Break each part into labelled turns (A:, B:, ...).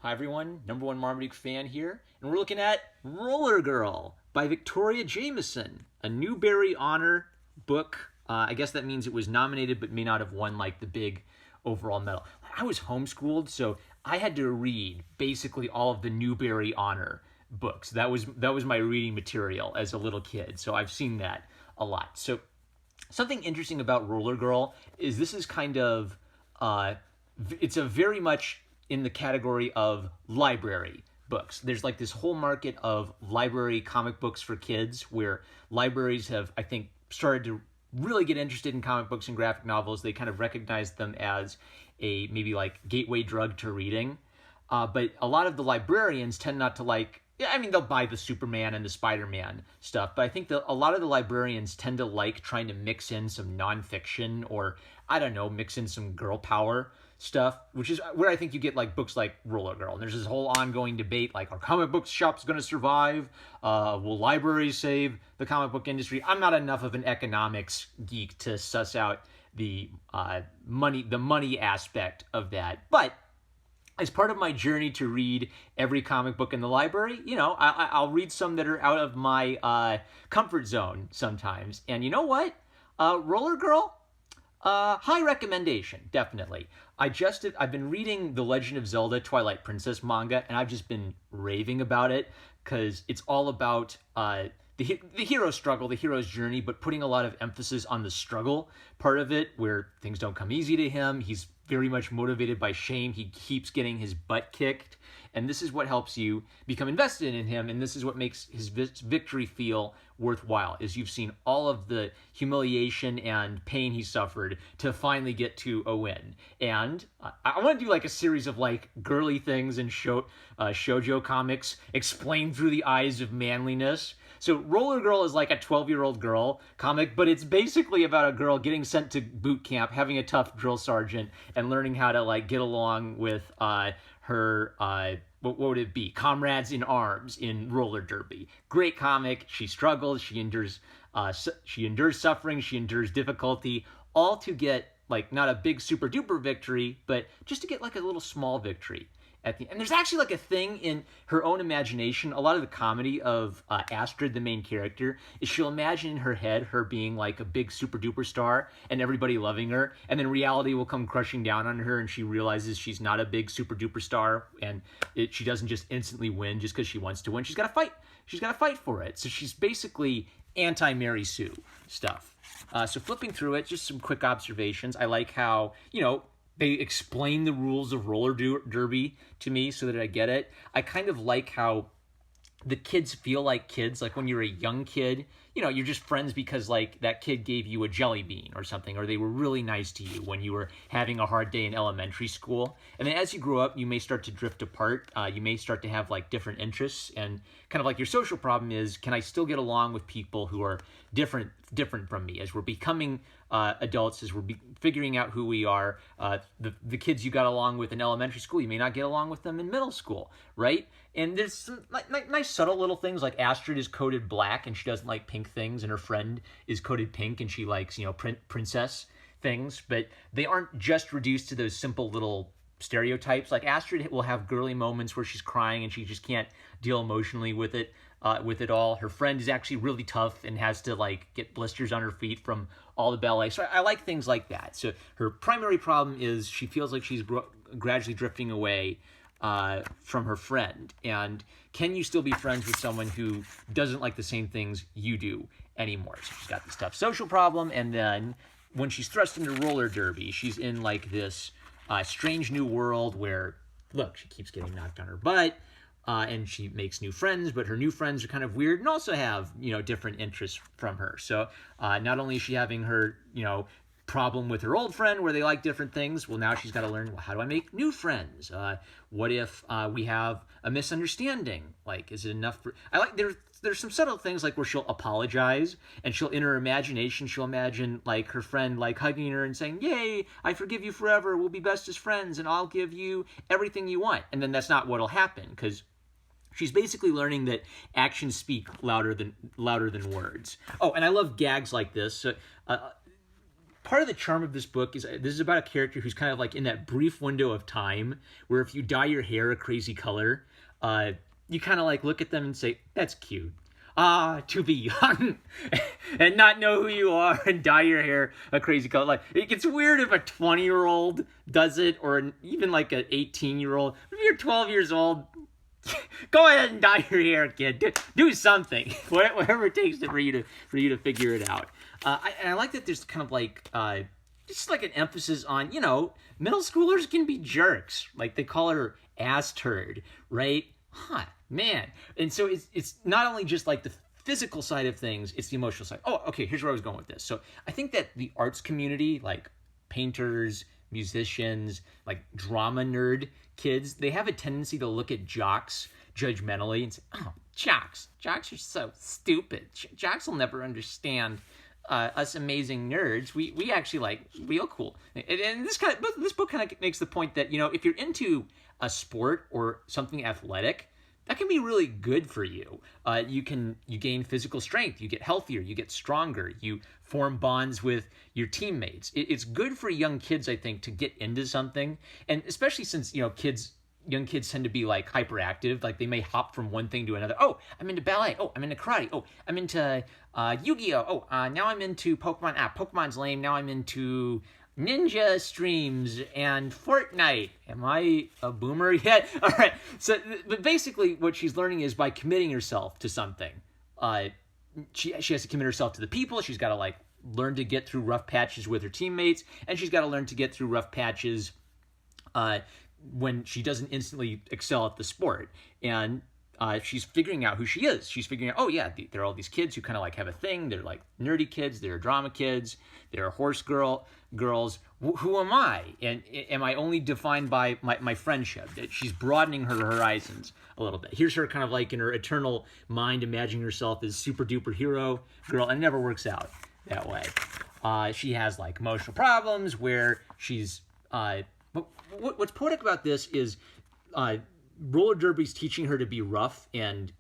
A: Hi everyone, number one Marmaduke fan here, and we're looking at Roller Girl by Victoria Jameson, a Newbery Honor book. I guess that means it was nominated but may not have won like the big overall medal. I was homeschooled, so I had to read basically all of the Newbery Honor books. That was my reading material as a little kid, so I've seen that a lot. So something interesting about Roller Girl is this is kind of, it's a very much in the category of library books. There's like this whole market of library comic books for kids where libraries have, I think, started to really get interested in comic books and graphic novels. They kind of recognize them as a maybe like gateway drug to reading. But a lot of the librarians tend not to like, I mean, they'll buy the Superman and the Spider-Man stuff, but I think a lot of the librarians tend to like trying to mix in some nonfiction or, I don't know, mix in some girl power stuff, which is where I think you get like books like Roller Girl. And there's this whole ongoing debate, like, are comic book shops going to survive? Will libraries save the comic book industry? I'm not enough of an economics geek to suss out the money aspect of that, but as part of my journey to read every comic book in the library, you know, I'll read some that are out of my comfort zone sometimes. And you know what? Roller Girl, high recommendation, definitely. I've been reading the Legend of Zelda Twilight Princess manga, and I've just been raving about it because it's all about the hero's struggle, the hero's journey, but putting a lot of emphasis on the struggle part of it, where things don't come easy to him. He's very much motivated by shame. He keeps getting his butt kicked, and this is what helps you become invested in him, and this is what makes his victory feel worthwhile, is you've seen all of the humiliation and pain he suffered to finally get to a win. And I want to do like a series of like girly things and shoujo comics explained through the eyes of manliness. So Roller Girl is like a 12-year-old girl comic, but it's basically about a girl getting sent to boot camp, having a tough drill sergeant, and learning how to like get along with her what would it be? Comrades in arms in roller derby. Great comic. She struggles. She endures suffering. She endures difficulty, all to get like not a big super duper victory, but just to get like a little small victory. And there's actually like a thing in her own imagination. A lot of the comedy of Astrid, the main character, is she'll imagine in her head her being like a big super duper star and everybody loving her. And then reality will come crushing down on her and she realizes she's not a big super duper star. And she doesn't just instantly win just because she wants to win. She's got to fight. She's got to fight for it. So she's basically anti-Mary Sue stuff. So flipping through it, just some quick observations. I like how, you know, they explain the rules of roller derby to me so that I get it. I kind of like how the kids feel like kids. Like when you're a young kid, you know, you're just friends because like that kid gave you a jelly bean or something, or they were really nice to you when you were having a hard day in elementary school. And then as you grow up, you may start to drift apart. You may start to have like different interests, and kind of like your social problem is, can I still get along with people who are different from me? As we're becoming adults, as we're figuring out who we are, the kids you got along with in elementary school, you may not get along with them in middle school, right? And there's some nice subtle little things, like Astrid is coded black and she doesn't like pink things, and her friend is coded pink and she likes, you know, princess things, but they aren't just reduced to those simple little stereotypes. Like Astrid will have girly moments where she's crying and she just can't deal emotionally with it all. Her friend is actually really tough and has to like get blisters on her feet from all the ballet. So I like things like that. So her primary problem is she feels like she's gradually drifting away from her friend. And can you still be friends with someone who doesn't like the same things you do anymore? So she's got this tough social problem, and then when she's thrust into roller derby, she's in like this strange new world where, look, she keeps getting knocked on her butt, and she makes new friends, but her new friends are kind of weird and also have, you know, different interests from her. So not only is she having her, you know, problem with her old friend where they like different things, well, now she's got to learn, well, how do I make new friends? What if we have a misunderstanding? Like, is it enough for... There's some subtle things like where she'll apologize, and she'll, in her imagination, she'll imagine like her friend like hugging her and saying, yay, I forgive you forever, we'll be best as friends, and I'll give you everything you want. And then that's not what'll happen, because she's basically learning that actions speak louder than words. Oh, and I love gags like this. part of the charm of this book is this is about a character who's kind of like in that brief window of time where if you dye your hair a crazy color, you kind of like look at them and say, that's cute. To be young and not know who you are and dye your hair a crazy color. Like, it gets weird if a 20-year-old does it, or even like an 18-year-old. If you're 12 years old, go ahead and dye your hair, kid. Do something, whatever it takes for you to figure it out. And I like that there's kind of like just like an emphasis on, you know, middle schoolers can be jerks. Like, they call her ass turd, right? Huh, man. And so it's not only just like the physical side of things, it's the emotional side. Oh, okay, here's where I was going with this. So I think that the arts community, like painters, musicians, like drama nerd kids, they have a tendency to look at jocks judgmentally and say, oh, jocks are so stupid. Jocks will never understand us amazing nerds. We actually like real cool. And this book kind of makes the point that, you know, if you're into a sport or something athletic, that can be really good for you. You gain physical strength, you get healthier, you get stronger, you form bonds with your teammates. It's good for young kids, I think, to get into something, and especially since, you know, young kids tend to be like hyperactive. Like, they may hop from one thing to another. Oh, I'm into ballet. Oh, I'm into karate. Oh, I'm into Yu-Gi-Oh. Oh, now I'm into Pokemon. Pokemon's lame. Now I'm into Ninja streams and Fortnite. Am I a boomer yet? All right. So, but basically, what she's learning is by committing herself to something. She has to commit herself to the people. She's got to like learn to get through rough patches with her teammates, and she's got to learn to get through rough patches when she doesn't instantly excel at the sport. And she's figuring out who she is. She's figuring out, oh yeah, there are all these kids who kind of like have a thing. They're like nerdy kids. They're drama kids. They're horse girls. Who am I? And am I only defined by my friendship? She's broadening her horizons a little bit. Here's her kind of like in her eternal mind imagining herself as super duper hero girl, and it never works out that way. She has like emotional problems where she's but what's poetic about this is roller derby's teaching her to be rough and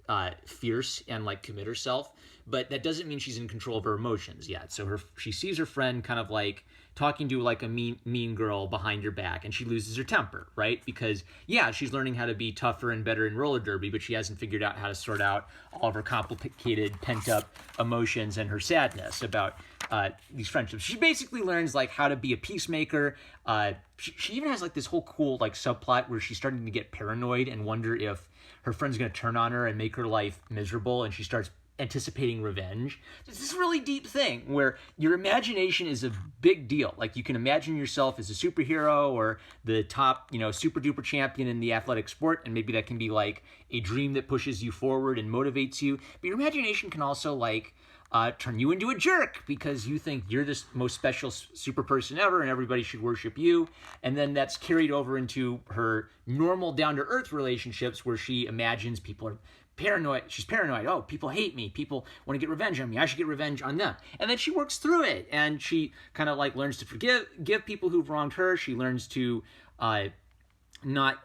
A: fierce and like commit herself, but that doesn't mean she's in control of her emotions yet. So she sees her friend kind of like talking to like a mean girl behind your back, and she loses her temper, right? Because yeah, she's learning how to be tougher and better in roller derby, but she hasn't figured out how to sort out all of her complicated pent up emotions and her sadness about these friendships. She basically learns like how to be a peacemaker. She even has like this whole cool like subplot where she's starting to get paranoid and wonder if her friend's going to turn on her and make her life miserable, and she starts anticipating revenge. It's this really deep thing where your imagination is a big deal. Like, you can imagine yourself as a superhero or the top, you know, super duper champion in the athletic sport, and maybe that can be like a dream that pushes you forward and motivates you. But your imagination can also like turn you into a jerk because you think you're this most special super person ever and everybody should worship you. And then that's carried over into her normal down-to-earth relationships where she imagines people are paranoid. She's paranoid. Oh, people hate me. People want to get revenge on me. I should get revenge on them. And then she works through it, and she kind of like learns to give people who've wronged her. She learns to not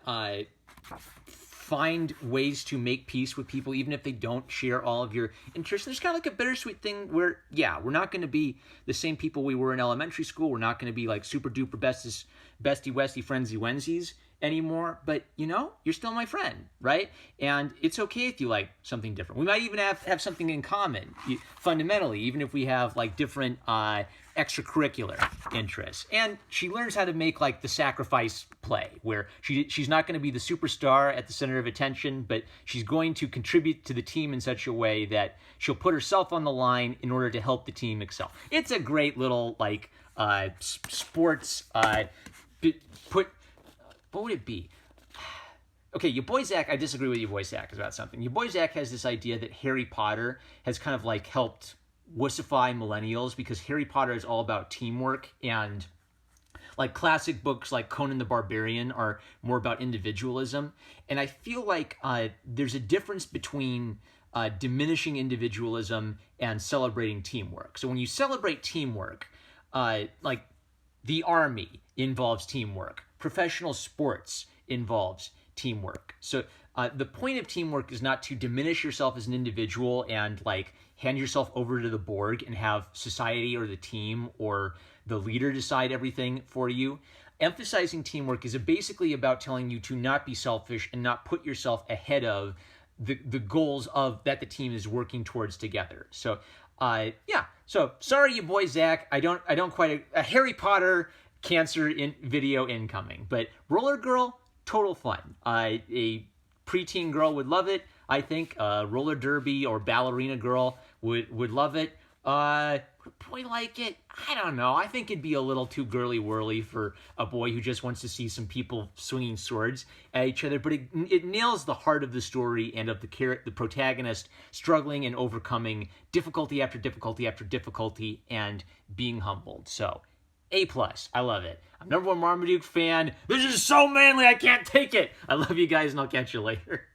A: find ways to make peace with people, even if they don't share all of your interests. There's kind of like a bittersweet thing where, yeah, we're not going to be the same people we were in elementary school. We're not going to be like super duper bestie westie frenzy wensies anymore, but you know, you're still my friend, right? And it's okay if you like something different. We might even have something in common fundamentally, even if we have like different extracurricular interests. And she learns how to make like the sacrifice play, where she's not going to be the superstar at the center of attention, but she's going to contribute to the team in such a way that she'll put herself on the line in order to help the team excel. It's a great little like sports what would it be? Okay, your boy Zach, I disagree with your boy Zach about something. Your boy Zach has this idea that Harry Potter has kind of like helped wussify millennials because Harry Potter is all about teamwork, and like classic books like Conan the Barbarian are more about individualism. And I feel like there's a difference between diminishing individualism and celebrating teamwork. So when you celebrate teamwork, like the army involves teamwork. Professional sports involves teamwork. So the point of teamwork is not to diminish yourself as an individual and like hand yourself over to the Borg and have society or the team or the leader decide everything for you. Emphasizing teamwork is basically about telling you to not be selfish and not put yourself ahead of the goals of that the team is working towards together. So yeah. So sorry, you boy Zach. I don't quite a Harry Potter cancer in video incoming, but Roller Girl, total fun. A preteen girl would love it. I think roller derby or ballerina girl would love it. Would a boy like it? I don't know. I think it'd be a little too girly whirly for a boy who just wants to see some people swinging swords at each other. But it nails the heart of the story and of the protagonist struggling and overcoming difficulty after difficulty after difficulty and being humbled. So, A+. I love it. I'm #1 Marmaduke fan. This is so manly, I can't take it. I love you guys, and I'll catch you later.